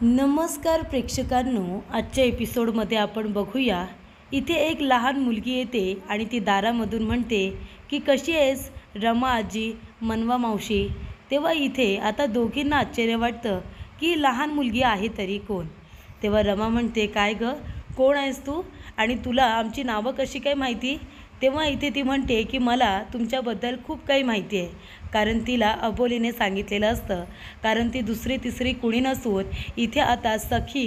नमस्कार प्रेक्षकांनो, आजच्या एपिसोडमध्ये आपण बघूया. इथे एक लहान मुलगी येते आणि ती दारामधून म्हणते की कशी आहेस रमा आजी, मनवा मावशी. तेव्हा इथे आता दोघींना आश्चर्य वाटतं की लहान मुलगी आहे तरी कोण. तेव्हा रमा म्हणते, काय गं, कोण आहेस तू आणि तुला आमची नावं कशी काय माहिती. तेव्हा इथे ती म्हणते की मला तुमच्याबद्दल खूप काही माहिती आहे, कारण तिला अबोलीने सांगितलेलं असतं. कारण ती दुसरी तिसरी कुणी नसून इथे आता सखी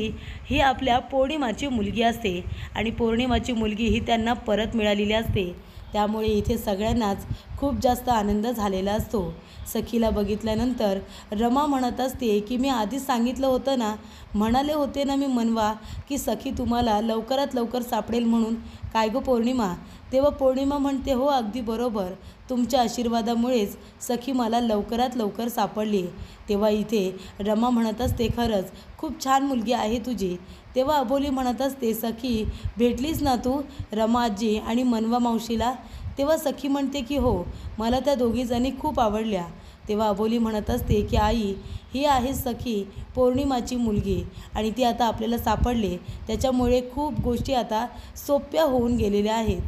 ही आपल्या पौर्णिमाची मुलगी असते आणि पौर्णिमाची मुलगी ही त्यांना परत मिळालेली असते. त्यामुळे इथे सगळ्यांनाच खूप जास्त आनंद झालेला असतो. सखीला बघितल्यानंतर रमा म्हणत असते की मी आधीच सांगितलं होतं ना, म्हणाले होते ना मी मनवा की सखी तुम्हाला लवकरात लवकर सापडेल म्हणून. काय गं पौर्णिमा. तेव्हा पौर्णिमा म्हणते, हो अगदी बरोबर, तुमच्या आशीर्वादामुळेच सखी मला लवकरात लवकर सापडली. तेव्हा इथे रमा म्हणत असते, खरंच खूप छान मुलगी आहे तुझी. तेव्हा अबोली म्हणत असते, सखी भेटलीस ना तू रमा आजी आणि मनवा मावशीला. तेव्हा सखी म्हणते की हो, मला त्या दोघीजणी खूप आवडल्या. तेव्हा अबोली म्हणत असते की आई, ही आहे सखी पौर्णिमाची मुलगी आणि ती आता आपल्याला सापडले, त्याच्यामुळे खूप गोष्टी आता सोप्या होऊन गेलेल्या आहेत.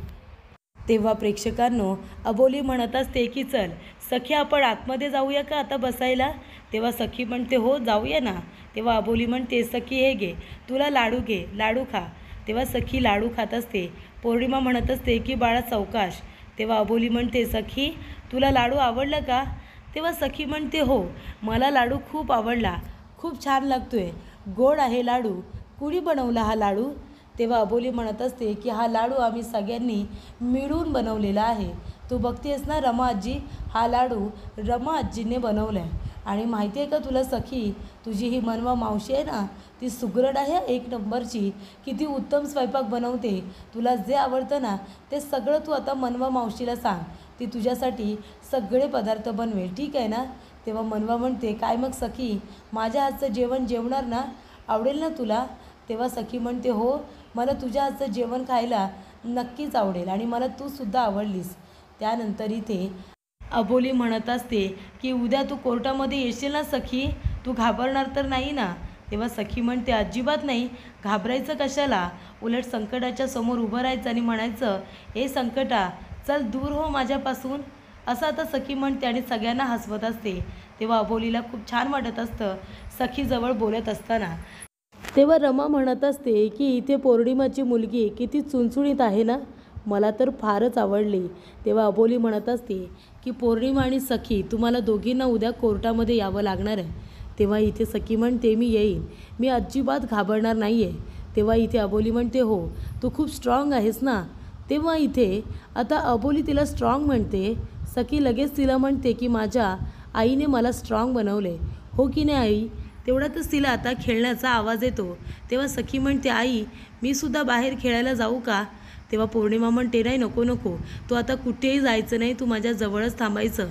तेव्हा प्रेक्षकांनो, अबोली म्हणत असते की चल सखी आपण आतमध्ये जाऊया का आता बसायला. तेव्हा सखी म्हणते, हो जाऊया ना. तेव्हा अबोली म्हणते, सखी हे घे, तुला लाडू घे, लाडू खा. तेव्हा सखी लाडू खात असते. पौर्णिमा म्हणत असते की बाळा सावकाश. तेव्हा अबोली म्हणते, सखी तुला लाडू आवडला का. तेव्हा सखी म्हणते, हो मला लाडू खूप आवडला, खूप छान लागतोय, गोड आहे लाडू, कुणी बनवला हा लाडू. तेव्हा अबोली म्हणत असते की हा लाडू आम्ही सगळ्यांनी मिळून बनवलेला आहे. तू बघतेस ना रमा आजी, हा लाडू रमा आजीने बनवला आहे. आणि माहिती आहे का तुला सखी, तुझी ही मनवा मावशी आहे ना, ती सुगरण आहे एक नंबरची, किती उत्तम स्वयंपाक बनवते. तुला जे आवडतं ना ते सगळं तू आता मनवा मावशीला सांग, ती तुझ्यासाठी सगळे पदार्थ बनवेल, ठीक आहे ना. तेव्हा मनवा म्हणते, काय मग सखी, माझ्या हातचं जेवण जेवणार ना, आवडेल ना तुला. तेव्हा सखी म्हणते, हो मला तुझ्या हातचं जेवण खायला नक्कीच आवडेल आणि मला तूसुद्धा आवडलीस. त्यानंतर इथे अबोली म्हणत असते की उद्या तू कोर्टामध्ये येशील ना सखी, तू घाबरणार तर नाही ना. तेव्हा सखी म्हणते, अजिबात नाही, घाबरायचं कशाला, उलट संकटाच्या समोर उभं राहायचं आणि म्हणायचं, हे संकटा चल दूर हो माझ्यापासून, असं आता सखी म्हणते आणि सगळ्यांना हसवत असते. तेव्हा अबोलीला खूप छान वाटत असतं सखीजवळ बोलत असताना. तेव्हा रमा म्हणत असते की इथे पौर्णिमाची मुलगी किती चुणचुणीत आहे ना, मला तर फारच आवडली. तेव्हा अबोली म्हणत असते की पौर्णिमा आणि सखी तुम्हाला दोघींना उद्या कोर्टामध्ये यावं लागणार आहे. तेव्हा इथे सखी म्हणते, मी येईन, मी अजिबात घाबरणार नाही आहे. तेव्हा इथे अबोली म्हणते, हो तू खूप स्ट्रॉंग आहेस ना. तेव्हा इथे आता अबोली तिला स्ट्रॉंग म्हणते. सखी लगेच तिला म्हणते की माझ्या आईने मला स्ट्रॉंग बनवले, हो की नाही आई. तेवढ्यातच तिला आता खेळण्याचा आवाज येतो. तेव्हा सखी म्हणते, आई मी सुद्धा बाहेर खेळायला जाऊ का. तेव्हा पौर्णिमा म्हणते, नाही नको नको, तू आता कुठेही जायचं नाही, तू माझ्या जवळच थांबायचं.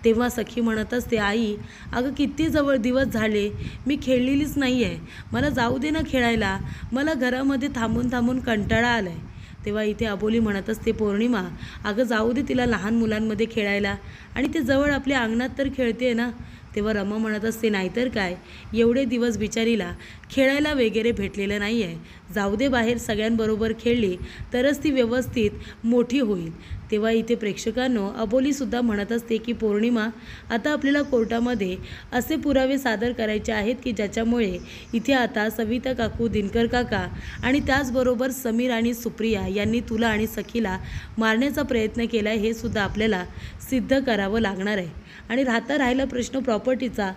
तेव्हा सखी म्हणत असते, आई अगं किती जवळ दिवस झाले मी खेळलेलीच नाही आहे, मला जाऊ दे ना खेळायला, मला घरामध्ये थांबून थांबून कंटाळा आला आहे. तेव्हा इथे अबोली म्हणत असते, पौर्णिमा अगं जाऊ दे तिला लहान मुलांमध्ये खेळायला, आणि ते जवळ आपल्या अंगणात तर खेळते ना. तेव्हा रमा म्हणत असते, नाहीतर काय, एवढे दिवस बिचारीला खेळायला वगैरे भेटलेलं नाही आहे, जाऊ दे बाहेर सगळ्यांबरोबर खेळली तरच ती व्यवस्थित मोठी होईल. तेव्हा इथे प्रेक्षकांनो, अबोलीसुद्धा म्हणत असते की पौर्णिमा आता आपल्याला कोर्टामध्ये असे पुरावे सादर करायचे आहेत की ज्याच्यामुळे इथे आता सविता काकू, दिनकर काका आणि त्याचबरोबर समीर आणि सुप्रिया यांनी तुला आणि सखीला मारण्याचा प्रयत्न केला आहे हे सुद्धा आपल्याला सिद्ध करावं लागणार आहे. आणि राहिला प्रश्न प्रॉपर्टीचा,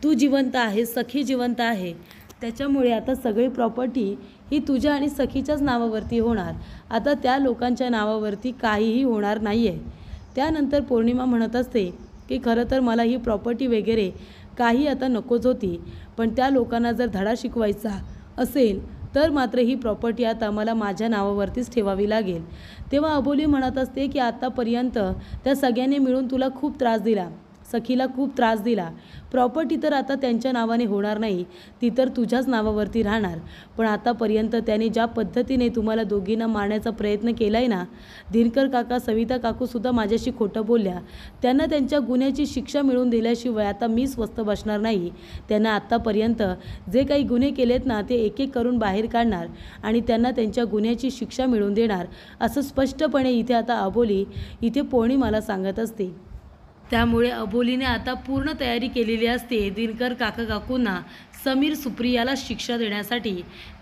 तू जिवंत आहे, सखी जिवंत आहे, त्याच्यामुळे आता सगळी प्रॉपर्टी ही तुझ्या आणि सखीच्याच नावावरती होणार. आता त्या लोकांच्या नावावरती काहीही होणार नाही आहे. त्यानंतर पौर्णिमा म्हणत असते की खरं तर मला ही प्रॉपर्टी वगैरे काही आता नकोच होती, पण त्या लोकांना जर धडा शिकवायचा असेल तर मात्र ही प्रॉपर्टी आता मला माझ्या नावावरतीच ठेवावी लागेल. तेव्हा अबोली म्हणत असते की आतापर्यंत त्या सगळ्यांनी मिळून तुला खूप त्रास दिला, सखीला खूप त्रास दिला. प्रॉपर्टी तर आता त्यांच्या नावाने होणार नाही, ती तर तुझ्याच नावावरती राहणार. पण आतापर्यंत त्याने ज्या पद्धतीने तुम्हाला दोघींना मारण्याचा प्रयत्न केला आहे ना, दिनकर काका, सविता काकूसुद्धा माझ्याशी खोटं बोलल्या. त्यांना त्यांच्या गुन्ह्याची शिक्षा मिळवून दिल्याशिवाय आता मी स्वस्थ बसणार नाही. त्यांना आत्तापर्यंत जे काही गुन्हे केलेत ना, ते एक एक करून बाहेर काढणार आणि त्यांना त्यांच्या गुन्ह्याची शिक्षा मिळवून देणार, असं स्पष्टपणे इथे आता अबोली इथे पौर्णिमाला सांगत असते. त्यामुळे अबोलीने आता पूर्ण तयारी केलेली असते दिनकर काकांना समीर सुप्रियाला शिक्षा देण्यासाठी.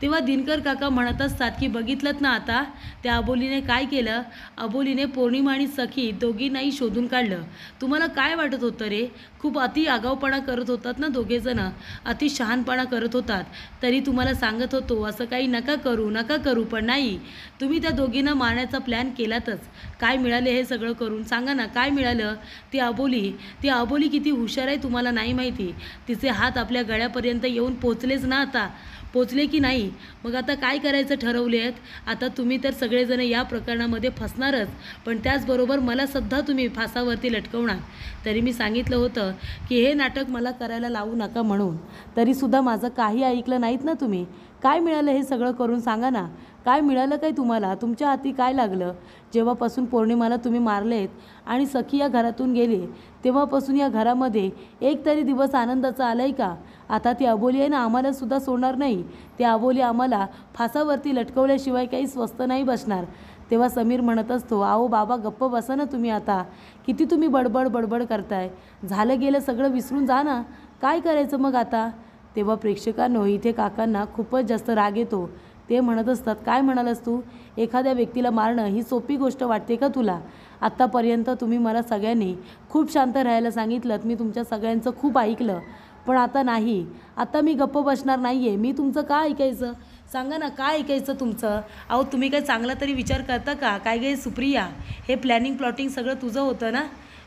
तेव्हा दिनकर काका म्हणत असतात की बघितलं ना आता त्या अबोलीने काय केलं. अबोलीने पौर्णिमा आणि सखी दोघींनाही शोधून काढलं. तुम्हाला काय वाटत होतं रे? खूप अति आगाऊपणा करत होतात ना दोघेजणं, अति शहाणपणा करत होतात. तरी तुम्हाला सांगत होतो असं काही नका करू, पण नाही, तुम्ही त्या दोघींना मारण्याचा प्लॅन केलातच. काय मिळाले हे सगळं करून? सांगा ना काय मिळालं? ती अबोली किती हुशार आहे तुम्हाला नाही माहिती. तिचे हात आपल्या गळ्यापर्यंत येऊन पोचलेच ना, आता पोचले की नाही? मग आता काय करायचं ठरवले आहेत? आता तुम्ही तर सगळेजण या प्रकरणामध्ये फसणारच, पण त्याचबरोबर मला सुद्धा तुम्ही फासावरती लटकवणार. तरी मी सांगितलं होतं की हे नाटक मला करायला लावू नका म्हणून, तरीसुद्धा माझं काही ऐकलं नाहीत ना तुम्ही. काय मिळालं हे सगळं करून? सांगा ना काय मिळालं? काय तुम्हाला तुमच्या हाती काय लागलं? जेव्हापासून पौर्णिमाला तुम्ही मारलेत आणि सखी या घरातून गेले, तेव्हापासून या घरामध्ये एक तरी दिवस आनंदाचा आलाय का? आता ती अबोली आहे ना, आम्हाला सुद्धा सोडणार नाही. ती अबोली आम्हाला फासावरती लटकवल्याशिवाय काही स्वस्थ नाही बसणार. तेव्हा समीर म्हणत असतो, आओ बाबा गप्प बसा ना तुम्ही. आता किती तुम्ही बडबड करताय? झालं गेलं सगळं विसरून जा ना. काय करायचं मग आता? तेव्हा प्रेक्षकांनो इथे काकांना खूपच जास्त राग येतो. ते म्हणत असतात, काय म्हणालास तू? एखाद्या व्यक्तीला मारणं ही सोपी गोष्ट वाटते का तुला? आत्तापर्यंत तुम्ही मला सगळ्यांनी खूप शांत राहायला सांगितलं, मी तुमच्या सगळ्यांचं खूप ऐकलं, पण आता नाही. आता मी गप्प बसणार नाही आहे. मी तुमचं काय ऐकायचं? सांगा ना काय ऐकायचं तुमचं? अहो तुम्ही काय चांगला तरी विचार करता का? काय गे सुप्रिया, हे प्लॅनिंग सगळं तुझं होतं ना?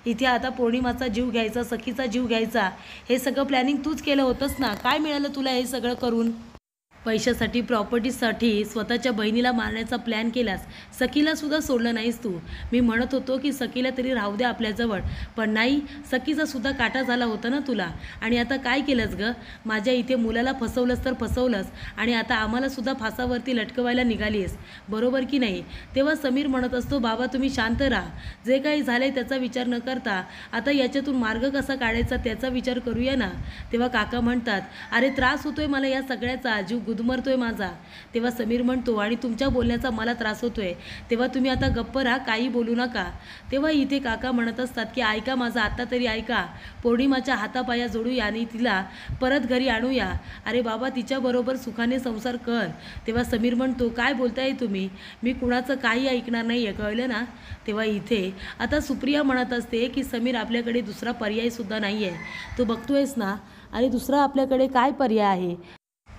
इथे आता पौर्णिमाचा जीव घ्यायचा, सखीचा जीव घ्यायचा, हे सगळं प्लॅनिंग तूच केलं होतंस ना? काय मिळालं तुला हे सगळं करून? पैशासाठी, प्रॉपर्टीसाठी स्वतःच्या बहिणीला मारण्याचा प्लॅन केलास. सखीला सुद्धा सोडलं नाहीस तू. मी म्हणत होतो की सखीला तरी राहू द्या आपल्याजवळ, पण नाही, सखीचा सुद्धा काटा झाला होता ना तुला. आणि आता काय केलंस गं? माझ्या इथे मुलाला फसवलंस तर फसवलंस, आणि आता आम्हाला सुद्धा फासावरती लटकवायला निघालीस, बरोबर की नाही? तेव्हा समीर म्हणत असतो, बाबा तुम्ही शांत राहा. जे काही झालंय त्याचा विचार न करता आता याच्यातून मार्ग कसा काढायचा त्याचा विचार करूया ना. तेव्हा काका म्हणतात, अरे त्रास होतोय मला या सगळ्याचा, जीव गुदमरतोय माझा. तेव्हा समीर म्हणतो, आणि तुमच्या बोलण्याचा मला त्रास होतोय. तेव्हा तुम्ही आता गप्प राहा, काही बोलू नका. तेव्हा इथे काका म्हणत असतात की ऐका माझं, आता तरी ऐका. पौर्णिमाच्या हातापाया जोडूया आणि तिला परत घरी आणूया. अरे बाबा तिच्याबरोबर सुखाने संसार कर. तेव्हा समीर म्हणतो, काय बोलताय तुम्ही? मी कुणाचं काही ऐकणार नाही आहे, कळलं ना? तेव्हा इथे आता सुप्रिया म्हणत असते की समीर आपल्याकडे दुसरा पर्यायसुद्धा नाही आहे. तू बघतोयस ना, आणि दुसरा आपल्याकडे काय पर्याय आहे?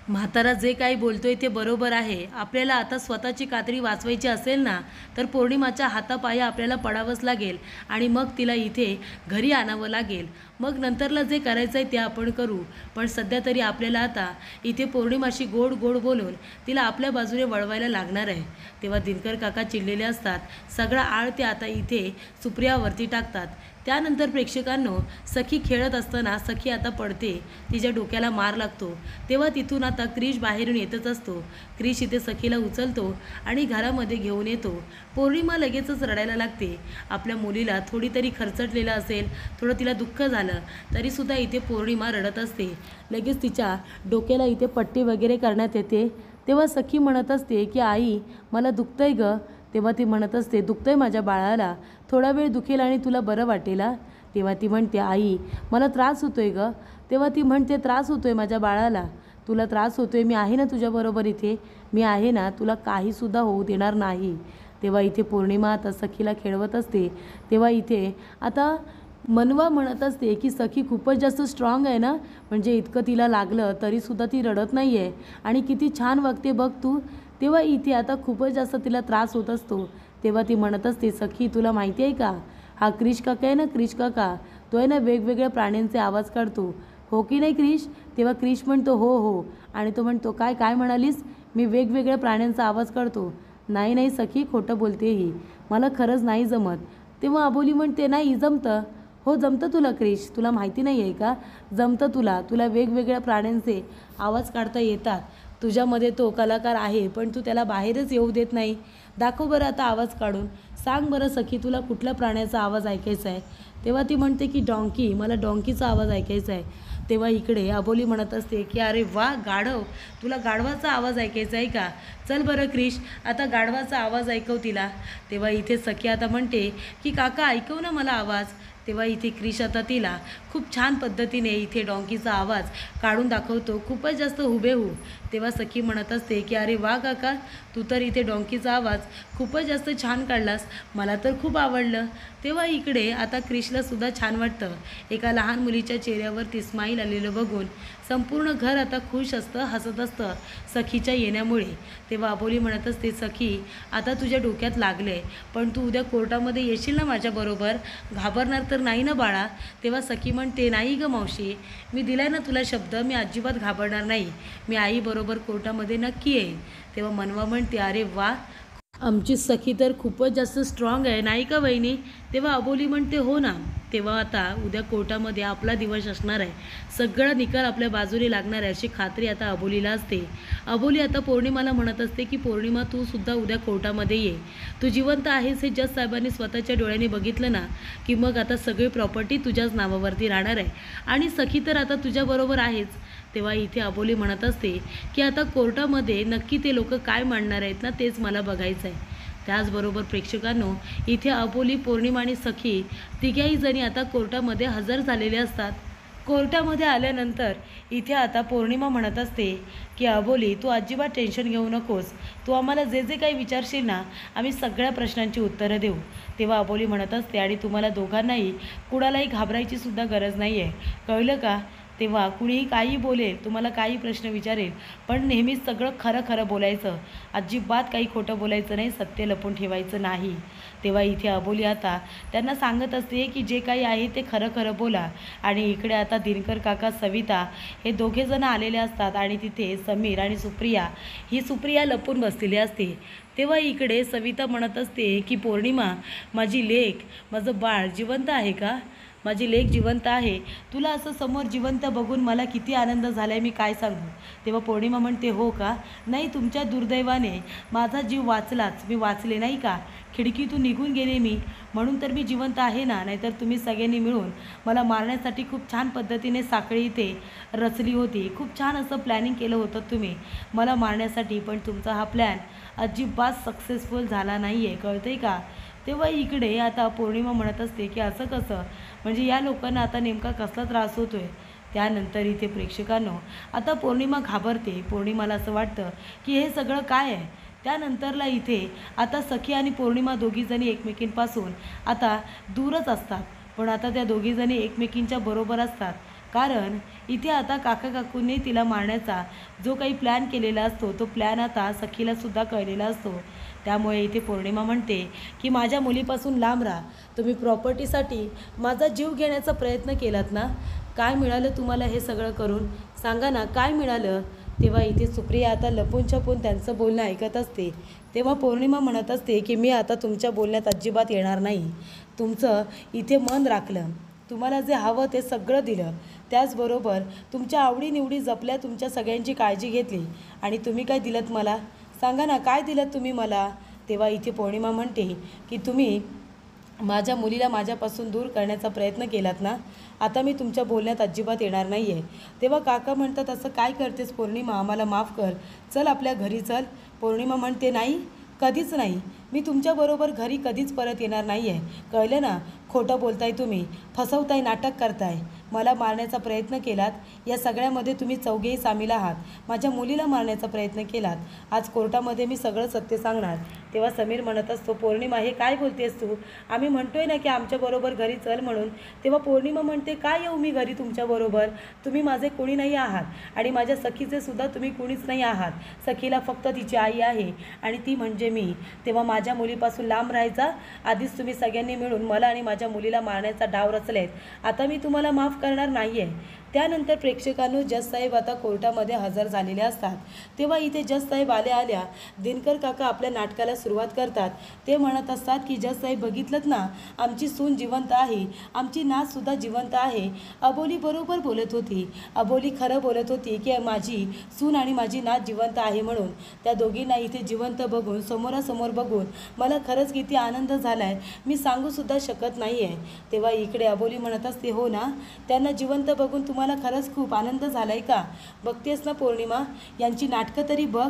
म्हातारा जे काही बोलतोय ते बरोबर आहे. आपल्याला आता स्वतःची कातडी वाचवायची असेल ना, तर पौर्णिमाच्या हातापाया आपल्याला पडावंच लागेल आणि मग तिला इथे घरी आणावं लागेल. मग नंतरला जे करायचं आहे ते आपण करू, पण सध्या तरी आपल्याला आता इथे पौर्णिमाशी गोड बोलून तिला आपल्या बाजूने वळवायला लागणार आहे. तेव्हा दिनकर काका चिडलेले असतात. सगळा आळ ते आता इथे सुप्रियावरती टाकतात. त्यानंतर प्रेक्षकांनो, सखी खेळत असताना सखी आता पडते, तिच्या डोक्याला मार लागतो. तेव्हा तिथून आता क्रिश बाहेरून येतच असतो. क्रिश इथे सखीला उचलतो आणि घरामध्ये घेऊन येतो. पौर्णिमा लगेचच रडायला लागते. आपल्या मुलीला थोडी तरी खरचटलेलं असेल, थोडं तिला दुःख झालं तरीसुद्धा इथे पौर्णिमा रडत असते. लगेच तिच्या डोक्याला इथे पट्टी वगैरे करण्यात येते. तेव्हा सखी म्हणत असते की आई मला दुखतंय गं. तेव्हा ती म्हणत असते, दुखतंय माझ्या बाळाला, थोडा वेळ दुखेल आणि तुला बरं वाटेल. तेव्हा ती म्हणते, आई मला त्रास होतोय गं. तेव्हा ती म्हणते, त्रास होतोय माझ्या बाळाला, तुला त्रास होतोय, मी आहे ना तुझ्याबरोबर इथे, मी आहे ना, तुला काहीसुद्धा होऊ देणार नाही. तेव्हा इथे पौर्णिमा आता सखीला खेळवत असते. तेव्हा इथे आता मनवा म्हणत असते की सखी खूपच जास्त स्ट्रॉंग आहे ना, म्हणजे इतकं तिला लागलं तरीसुद्धा ती रडत नाही आहे आणि किती छान वागते बघ तू. तेव्हा इथे आता खूपच जास्त तिला त्रास होत असतो. तेव्हा ती म्हणत असते, सखी तुला माहिती आहे का, हा क्रिश काका आहे ना, क्रिश काका, तो आहे ना वेगवेगळ्या प्राण्यांचे आवाज काढतो, हो की नाही क्रिश? तेव्हा क्रिश म्हणतो, हो. आणि तो म्हणतो, काय म्हणालीस? मी वेगवेगळ्या प्राण्यांचा आवाज काढतो? नाही सखी, खोटं बोलते ही, मला खरंच नाही जमत. तेव्हा अबोली म्हणते, नाही जमतं. हो जमतं तुला क्रिश, तुला माहिती नाही आहे का? जमतं तुला वेगवेगळ्या प्राण्यांचे आवाज काढता येतात. तुझ्यामध्ये तो कलाकार आहे, पण तू त्याला बाहेरच येऊ देत नाही. दाखव बरं आता आवाज काढून. सांग बरं सखी, तुला कुठल्या प्राण्याचा आवाज ऐकायचा आहे? तेव्हा ती म्हणते की डॉंकी, मला डॉंकीचा आवाज ऐकायचा आहे. तेव्हा इकडे अबोली म्हणत असते की अरे वा गाढव, तुला गाढवाचा आवाज ऐकायचा आहे का? चल बरं क्रिश, आता गाढवाचा आवाज ऐकव तिला. तेव्हा इथे सखी आता म्हणते की काका ऐकव ना मला आवाज. तेव्हा इथे क्रिश आता तिला खूप छान पद्धतीने इथे डॉंकीचा आवाज काढून दाखवतो, खूपच जास्त हुबेहूब. तेव्हा सखी म्हणत असते की अरे वा काका, तू तर इथे डॉंकीचा आवाज खूपच जास्त छान काढलास, मला तर खूप आवडलं. तेव्हा इकडे आता क्रिशला सुद्धा छान वाटतं. एका लहान मुलीच्या चेहऱ्यावरती स्माईल आलेलं बघून संपूर्ण घर आता खुश असतं, हसत असतं सखीच्या येण्यामुळे. तेव्हा अबोली म्हणत असते सखी, आता तुझ्या डोक्यात लागले, पण तू उद्या कोर्टामध्ये येशील ना माझ्याबरोबर? घाबरणार तर नाही ना बाळा? तेव्हा सखी म्हणते नाही ग मावशी, मी दिलाय ना तुला शब्द, मी अजिबात घाबरणार नाही, मी आईबरोबर कोर्टामध्ये नक्की येईन. तेव्हा मनवा म्हणते अरे वा, आमची सखी तर खूपच जास्त स्ट्रॉंग आहे नाही का वहिनी? तेव्हा अबोली म्हणते हो ना. तेव्हा आता उद्या कोर्टामध्ये आपला दिवस असणार आहे, सगळा निकाल आपल्या बाजूने लागणार आहे अशी खात्री आता अबोलीला असते. अबोली आता पौर्णिमाला म्हणत असते की पौर्णिमा, तू सुद्धा उद्या कोर्टामध्ये ये, तू जिवंत आहेस हे जज साहेबांनी स्वतःच्या डोळ्याने बघितलं ना, की मग आता सगळी प्रॉपर्टी तुझ्याच नावावरती राहणार आहे आणि सखी तर आता तुझ्याबरोबर आहेच. तेव्हा इथे अबोली म्हणत असते की आता कोर्टामध्ये नक्की ते लोक काय मांडणार आहेत ना, तेच मला बघायचं आहे. त्याचबरोबर प्रेक्षकांनो, इथे अबोली, पौर्णिमा आणि सखी तिघ्याही जणी आता कोर्टामध्ये हजर झालेले असतात. कोर्टामध्ये आल्यानंतर इथे आता पौर्णिमा म्हणत असते की अबोली, तू अजिबात टेन्शन घेऊ नकोस, तू आम्हाला जे जे काही विचारशील ना, आम्ही सगळ्या प्रश्नांची उत्तरं देऊ. तेव्हा अबोली म्हणत असते आणि तुम्हाला दोघांनाही कुणालाही घाबरायची सुद्धा गरज नाही आहे, कळलं का? तेव्हा कुणीही काही बोलेल, तुम्हाला काही प्रश्न विचारेल, पण नेहमीच सगळं खरं खरं बोलायचं, अजिबात काही खोटं बोलायचं नाही, सत्य लपवून ठेवायचं नाही. तेव्हा इथे अबोली आता त्यांना सांगत असते की जे काही आहे ते खरं खरं बोला. आणि इकडे आता दिनकर काका, सविता हे दोघेजण आलेले असतात आणि तिथे समीर आणि सुप्रिया, ही सुप्रिया लपून बसलेली असते. तेव्हा इकडे सविता म्हणत असते की पौर्णिमा, माझी लेक, माझं बाळ जिवंत आहे का? माझी लेक जिवंत आहे, तुला असं समोर जिवंत बघून मला किती आनंद झाला आहे, मी काय सांगू. तेव्हा पौर्णिमा म्हणते हो का? नाही, तुमच्या दुर्दैवाने माझा जीव वाचलाच, मी वाचले नाही का, खिडकीतून निघून गेले मी, म्हणून तर मी जिवंत आहे ना, नाहीतर तुम्ही सगळ्यांनी मिळून मला मारण्यासाठी खूप छान पद्धतीने साखळी इथे रचली होती, खूप छान असं प्लॅनिंग केलं होतं तुम्ही मला मारण्यासाठी, पण तुमचा हा प्लॅन अजिबात सक्सेसफुल झाला नाही आहे, कळतं आहे का? तेव्हा इकडे आता पौर्णिमा म्हणत असते की असं कसं, म्हणजे या लोकांना आता नेमका कसला त्रास होतो आहे. त्यानंतर इथे प्रेक्षकांनो, आता पौर्णिमा घाबरते. पौर्णिमाला असं वाटतं की हे सगळं काय आहे. त्यानंतरला इथे आता सखी आणि पौर्णिमा दोघीजणी एकमेकींपासून आता दूरच असतात, पण आता त्या दोघीजणी एकमेकींच्या बरोबर असतात, कारण इथे आता काका काकूंनी तिला मारण्याचा जो काही प्लॅन केलेला असतो, तो प्लॅन आता सखीलासुद्धा कळलेला असतो. त्यामुळे इथे पौर्णिमा म्हणते की माझ्या मुलीपासून लांब राहा, तुम्ही प्रॉपर्टीसाठी माझा जीव घेण्याचा प्रयत्न केलात ना, काय मिळालं तुम्हाला हे सगळं करून? सांगा ना, काय मिळालं? तेव्हा इथे सुप्रिया आता लपून छपून त्यांचं बोलणं ऐकत असते. तेव्हा पौर्णिमा म्हणत असते की मी आता तुमच्या बोलण्यात अजिबात येणार नाही, तुमचं इथे मन राखलं, तुम्हाला जे हवं ते सगळं दिलं, त्याचबरोबर तुमच्या आवडीनिवडी जपल्या, तुमच्या सगळ्यांची काळजी घेतली, आणि तुम्ही काय दिलं मला? सांगा ना, काय दिलं तुम्ही मला? तेव्हा इथे पौर्णिमा म्हणते की तुम्ही माझ्या मुलीला माझ्यापासून दूर करण्याचा प्रयत्न केलात ना, आता मी तुमच्या बोलण्यात अजिबात येणार नाही आहे. तेव्हा काका म्हणतात असं काय करतेस पौर्णिमा, आम्हाला माफ कर, चल आपल्या घरी चल. पौर्णिमा म्हणते नाही, कधीच नाही, मी तुमच्याबरोबर घरी कधीच परत येणार नाही आहे, कळलं ना? खोटं बोलताय तुम्ही, फसवताय, नाटक करताय, मला मारण्याचा प्रयत्न केलात, या सगळ्यामध्ये तुम्ही चौघेही सामील आहात, माझ्या मुलीला मारण्याचा प्रयत्न केलात, आज कोर्टामध्ये मी सगळं सत्य सांगणार. तेव्हा समीर म्हणत असतो पौर्णिमा हे काय बोलतेस तू, आम्ही म्हणतोय ना की आमच्याबरोबर घरी चल म्हणून. तेव्हा पौर्णिमा म्हणते काय येऊ मी घरी तुमच्याबरोबर, तुम्ही माझे कोणी नाही आहात आणि माझ्या सखीचे सुद्धा तुम्ही कोणीच नाही आहात, सखीला फक्त तिची आई आहे आणि ती म्हणजे मी. तेव्हा माझ्या मुलीपासून लांब राहायचा, आधीच तुम्ही सगळ्यांनी मिळून मला आणि माझ्या मुलीला मारण्याचा डाव रचलेत, आता मी तुम्हाला माफ करणार नाही आहे. त्यानंतर प्रेक्षकांनो जज साहेब आता कोर्टामध्ये हजर झालेले असतात। तेव्हा इथे जज साहेब आल्या दिनकर काका आपल्या नाटकाला सुरुवात करतात। ते म्हणत असतात की जज साहेब बघितलंत ना, आमची सून जिवंत आहे, आमची नातसुद्धा जिवंत आहे। अबोली बरोबर बोलत होती, अबोली खरं बोलत होती की माझी सून आणि माझी नात जिवंत आहे म्हणून। त्या दोघींना इथे जिवंत बघून, समोरासमोर बघून मला खरंच किती आनंद झालाय, मी सांगूसुद्धा शकत नाही आहे। तेव्हा इकडे अबोली म्हणत असते, हो ना, त्यांना जिवंत बघून तुम्हाला खरंच खूप आनंद झालाय का? बघतेस ना पौर्णिमा, यांची नाटकं तरी बघ,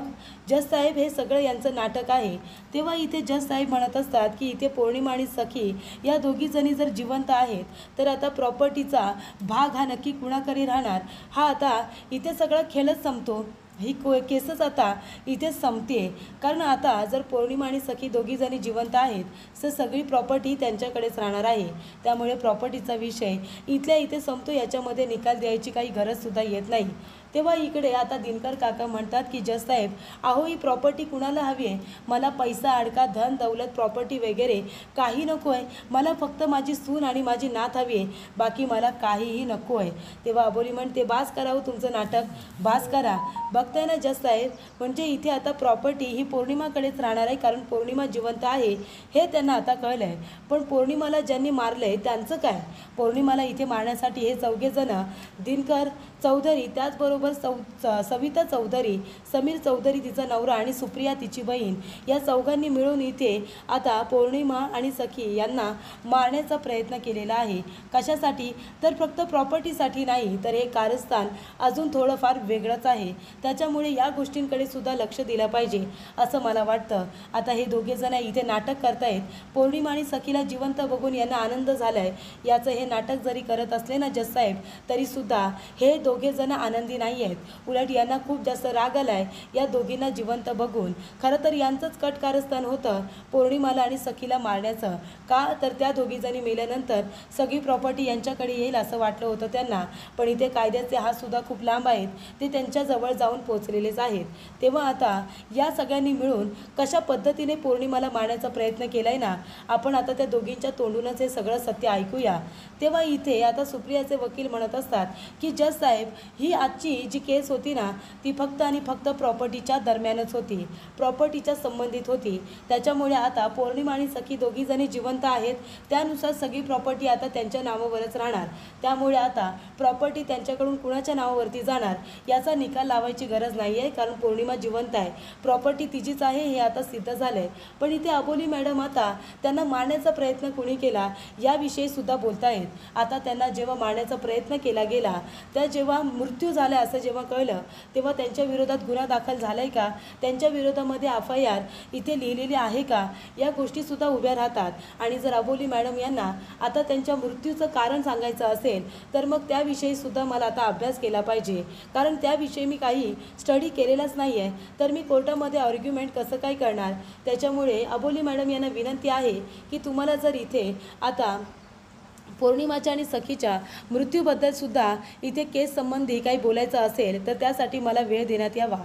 जज साहेब हे सगळं यांचं नाटक आहे। तेव्हा इथे जज साहेब म्हणत असतात की इथे पौर्णिमा आणि सखी या दोघीजणी जर जिवंत आहेत तर आता प्रॉपर्टीचा भाग हा नक्की कुणाकडे राहणार, हा आता इथे सगळा खेळच संपतो, ही केसच आता इथेच संपते। कारण आता जर पौर्णिमा आणि सखी दोघीजणी जिवंत आहेत तर सगळी प्रॉपर्टी त्यांच्याकडेच राहणार आहे। त्यामुळे प्रॉपर्टीचा विषय इथल्या इथे संपतो, याच्यामध्ये निकाल द्यायची काही गरजसुद्धा येत नाही। तेव्हा इकडे आता दिनकर काका म्हणतात की जज साहेब, अहो ही प्रॉपर्टी कुणाला हवी आहे? मला पैसा, अडका, धन दौलत, प्रॉपर्टी वगैरे काही नको आहे, मला फक्त माझी सून आणि माझी नात हवी आहे, बाकी मला काहीही नको आहे। तेव्हा अबोली म्हणते, बास करा हो तुमचं नाटक, बास करा। बघताय ना जज साहेब, म्हणजे इथे आता प्रॉपर्टी ही पौर्णिमाकडेच राहणार आहे, कारण पौर्णिमा जिवंत आहे हे त्यांना आता कळलं आहे। पण पौर्णिमाला ज्यांनी मारलं आहे त्यांचं काय? पौर्णिमाला इथे मारण्यासाठी हे चौघेजण, दिनकर चौधरी, त्याचबरोबर सविता चौधरी, समीर चौधरी तिचा नवरा आणि सुप्रिया तिची बहीण, या चौघांनी मिळून इथे आता पौर्णिमा आणि सखी यांना मारण्याचा प्रयत्न केलेला आहे। कशासाठी? तर फक्त प्रॉपर्टीसाठी नाही, तर हे कारस्थान अजून थोडंफार वेगळंच आहे, त्याच्यामुळे या गोष्टींकडे सुद्धा लक्ष दिलं पाहिजे असं मला वाटतं। आता हे दोघेजण इथे नाटक करतायत, पौर्णिमा आणि सखीला जिवंत बघून यांना आनंद झाला आहे, याचं हे नाटक जरी करत असले ना जज साहेब, तरीसुद्धा हे दोघेजण आनंदी नाही आहेत, उलट यांना खूप जास्त राग आला आहे या दोघींना जिवंत बघून। खरं तर यांचंच कट कारस्थान होतं पौर्णिमाला आणि सखीला मारण्याचं, का तर त्या दोघीजणी मेल्यानंतर सगळी प्रॉपर्टी यांच्याकडे येईल असं वाटलं होतं त्यांना, पण इथे कायद्याचे हात सुद्धा खूप लांब आहेत, ते त्यांच्याजवळ जाऊन पोचलेलेच आहेत। तेव्हा आता या सगळ्यांनी मिळून कशा पद्धतीने पौर्णिमाला मारण्याचा प्रयत्न केला आहे ना, आपण आता त्या दोघींच्या तोंडूनच हे सगळं सत्य ऐकूया। तेव्हा इथे आता सुप्रियाचे वकील म्हणत असतात की जज साहेब, ही आजची जी केस होती ना, ती फक्त आणि फक्त प्रॉपर्टीच्या दरम्यानच होती, प्रॉपर्टीच्या संबंधित होती, त्याच्यामुळे आता पौर्णिमा आणि सखी दोघीजणी जिवंत आहेत, त्यानुसार सगळी प्रॉपर्टी आता त्यांच्या नावावरच राहणार, त्यामुळे आता प्रॉपर्टी त्यांच्याकडून कुणाच्या नावावरती जाणार याचा निकाल लावायची गरज नाही आहे, कारण पौर्णिमा जिवंत आहे, प्रॉपर्टी तिचीच आहे हे आता सिद्ध झालं आहे। पण इथे अबोली मॅडम आता त्यांना मारण्याचा प्रयत्न कुणी केला याविषयी सुद्धा बोलत आहेत। आता त्यांना जेव्हा मारण्याचा प्रयत्न केला गेला, त्या जेव्हा मृत्यू झाला असं जेव्हा कळलं, तेव्हा त्यांच्या विरोधात गुन्हा दाखल झाला आहे का, त्यांच्या विरोधामध्ये FIR इथे लिहिलेली आहे का, या गोष्टीसुद्धा उभ्या राहतात। आणि जर अबोली मॅडम यांना आता त्यांच्या मृत्यूचं कारण सांगायचं असेल तर मग त्याविषयीसुद्धा मला आता अभ्यास केला पाहिजे, कारण त्याविषयी मी काही स्टडी केलेलाच नाही आहे, तर मी कोर्टामध्ये आर्ग्युमेंट कसं काय करणार। त्याच्यामुळे अबोली मॅडम यांना विनंती आहे की तुम्हाला जर इथे आता पौर्णिमाच्या आणि सखीच्या मृत्यूबद्दलसुद्धा इथे केस संबंधी काही बोलायचं असेल तर त्यासाठी मला वेळ देण्यात यावा।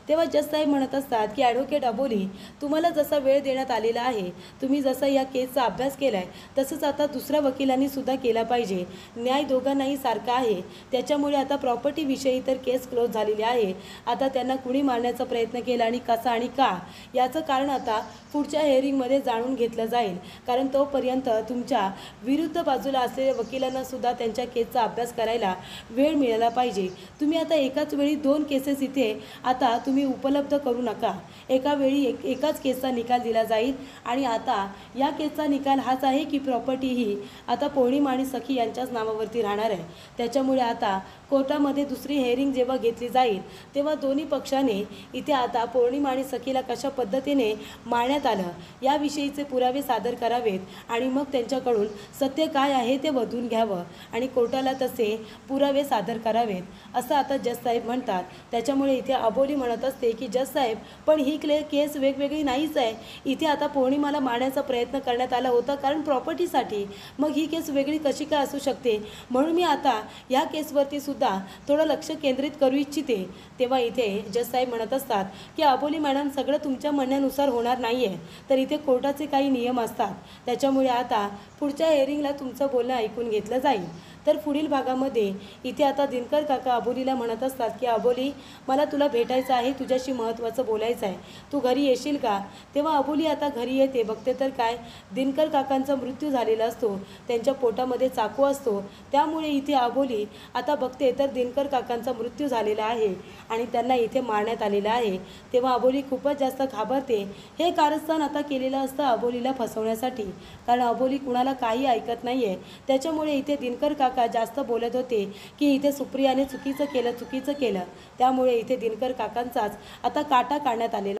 तेव्हा जज साहेब म्हणत असतात की ॲडव्होकेट अबोली, तुम्हाला जसा वेळ देण्यात आलेला आहे, तुम्ही जसा या केसचा अभ्यास केला आहे, तसंच आता दुसऱ्या वकिलांनी सुद्धा केला पाहिजे, न्याय दोघांनाही सारखा आहे, त्याच्यामुळे आता प्रॉपर्टीविषयी तर केस क्लोज झालेली आहे। आता त्यांना कुणी मारण्याचा प्रयत्न केला आणि कसा आणि का, याचं कारण आता पुढच्या हेअरिंगमध्ये जाणून घेतलं जाईल, कारण तोपर्यंत तुमच्या विरुद्ध बाजूला असलेल्या वकिलांना सुद्धा त्यांच्या केसचा अभ्यास करायला वेळ मिळाला पाहिजे। तुम्ही आता एकाच वेळी 2 केसेस इथे आता तुम्ही उपलब्ध करू नका, एका वेळी एकाच केसचा निकाल दिला जाईल। आणि आता या केसचा निकाल हाच आहे की प्रॉपर्टी ही आता पौर्णिमा आणि सखी यांच्याच नावावरती राहणार आहे, त्याच्यामुळे आता कोर्टामध्ये दुसरी हेअरिंग जेव्हा घेतली जाईल तेव्हा दोन्ही पक्षाने इथे आता पौर्णिमा आणि सखीला कशा पद्धतीने मारण्यात आलं याविषयीचे पुरावे सादर करावेत, आणि मग त्यांच्याकडून सत्य काय आहे ते वधून घ्यावं आणि कोर्टाला तसे पुरावे सादर करावेत असं आता जज साहेब म्हणतात। त्याच्यामुळे इथे अबोली म्हणत असते की जज साहेब, पण ही केस वेगवेगळी नाहीच आहे, इथे आता पौर्णिमाला मारण्याचा प्रयत्न करण्यात आला होता कारण प्रॉपर्टीसाठी, मग ही केस वेगळी कशी काय असू शकते, म्हणून मी आता या केसवरती सुद्धा थोडं लक्ष केंद्रित करू इच्छिते। तेव्हा इथे जज साहेब म्हणत असतात की अबोली मॅडम, सगळं तुमच्या म्हणण्यानुसार होणार नाही आहे, तर इथे कोर्टाचे काही नियम असतात, त्याच्यामुळे आता पुढच्या हेअरिंगला तुमचं बोलणं ऐकून घेतलं जाईल। तर पुढील भागामध्ये इथे आता दिनकर काका अबोलीला म्हणत असतात की अबोली, मला तुला भेटायचं आहे, तुझ्याशी महत्त्वाचं बोलायचं आहे, तू घरी येशील का? तेव्हा अबोली आता घरी येते. बघते तर काय, दिनकर काकांचा मृत्यू झालेला असतो, त्यांच्या पोटामध्ये चाकू असतो. त्यामुळे इथे अबोली आता बघते तर दिनकर काकांचा मृत्यू झालेला आहे आणि त्यांना इथे मारण्यात आलेलं आहे. तेव्हा अबोली खूपच जास्त घाबरते. हे कारस्थान आता केलेलं असतं अबोलीला फसवण्यासाठी, कारण अबोली कुणाला काही ऐकत नाही आहे. त्याच्यामुळे इथे दिनकर काका जास्त बोलत होते की इथे सुप्रियाने चुकीचं केलं. त्यामुळे इथे दिनकर काकांचाच आता काटा काढण्यात आलेला